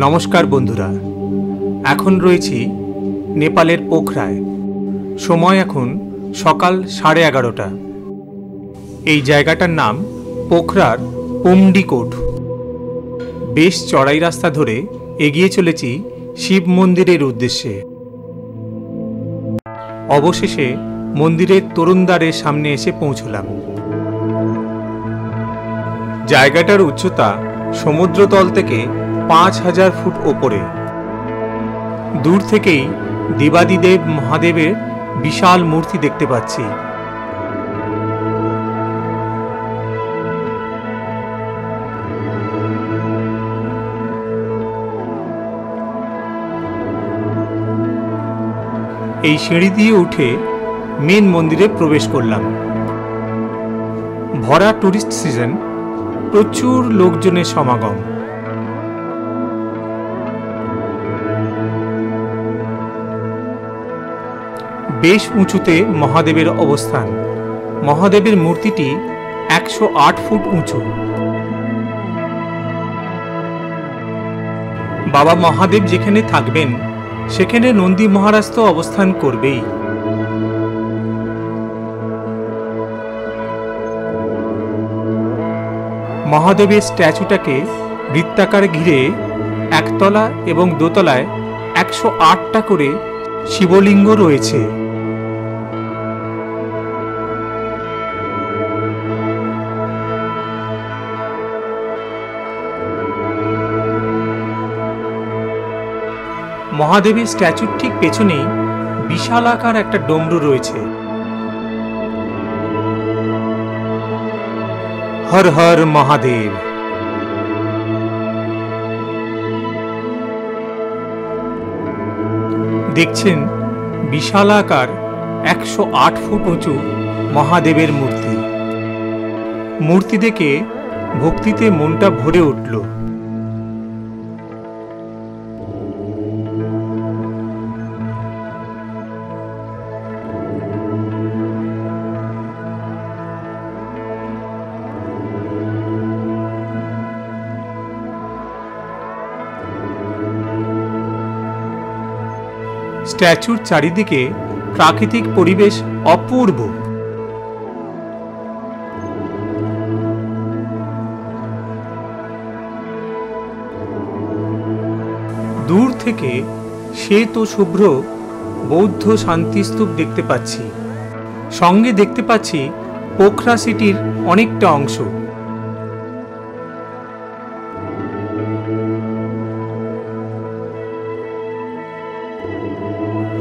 নমস্কার বন্ধুরা, এখন রয়েছি নেপালের পোখরায়। সময় এখন সকাল 11:30। এই জায়গাটার নাম পোখরার পুমডিকোট। বেশ চড়াই রাস্তা ধরে এগিয়ে চলেছি শিব মন্দিরের উদ্দেশ্যে। অবশেষে মন্দিরের তরুণদ্বারের সামনে এসে পৌঁছলাম। জায়গাটার উচ্চতা সমুদ্রতল থেকে 5000 ফুট ওপরে। দূর থেকেই দেবাদিদেব মহাদেবের বিশাল মূর্তি দেখতে পাচ্ছি। এই সিঁড়ি দিয়ে উঠে মেন মন্দিরে প্রবেশ করলাম। ভরা টুরিস্ট সিজন, প্রচুর লোকজনের সমাগম। বেশ উঁচুতে মহাদেবের অবস্থান। মহাদেবের মূর্তিটি 108 ফুট উঁচু। বাবা মহাদেব যেখানে থাকবেন সেখানে নন্দী মহারাজ তো অবস্থান করবেই। মহাদেবের স্ট্যাচুটাকে বৃত্তাকারে ঘিরে একতলা এবং দোতলায় 108টা করে শিবলিঙ্গ রয়েছে। মহাদেবের স্ট্যাচুর ঠিক পেছনেই বিশাল আকার একটা ডমরু রয়েছে। হর হর মহাদেব। দেখছেন বিশাল আকার 108 ফুট উঁচু মহাদেবের মূর্তি। মূর্তি দেখে ভক্তিতে মনটা ভরে উঠল। স্ট্যাচুর চারিদিকে প্রাকৃতিক পরিবেশ অপূর্ব। দূর থেকে শ্বেত শুভ্র বৌদ্ধ শান্তিস্তূপ দেখতে পাচ্ছি। সঙ্গে দেখতে পাচ্ছি পোখরা সিটির অনেকটা অংশ।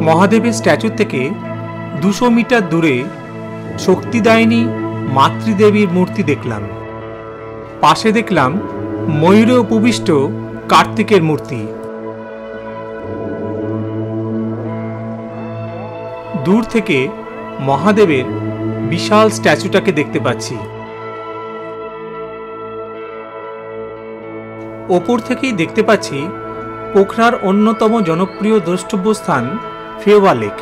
মহাদেবের স্ট্যাচু থেকে 200 মিটার দূরে শক্তিদায়িনী মাতৃদেবীর মূর্তি দেখলাম। পাশে দেখলাম ময়ূরে উপবিষ্ট কার্তিকের মূর্তি। দূর থেকে মহাদেবের বিশাল স্ট্যাচুটাকে দেখতে পাচ্ছি। ওপর থেকেই দেখতে পাচ্ছি পোখরার অন্যতম জনপ্রিয় দ্রষ্টব্য স্থান ফেওয়া লেক।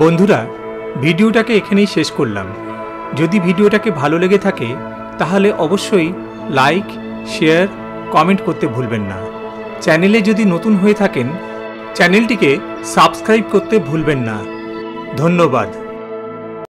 বন্ধুরা, ভিডিওটাকে এখানেই শেষ করলাম। যদি ভিডিওটাকে ভালো লেগে থাকে তাহলে অবশ্যই লাইক, শেয়ার, কমেন্ট করতে ভুলবেন না। চ্যানেলে যদি নতুন হয়ে থাকেন চ্যানেলটিকে সাবস্ক্রাইব করতে ভুলবেন না। ধন্যবাদ।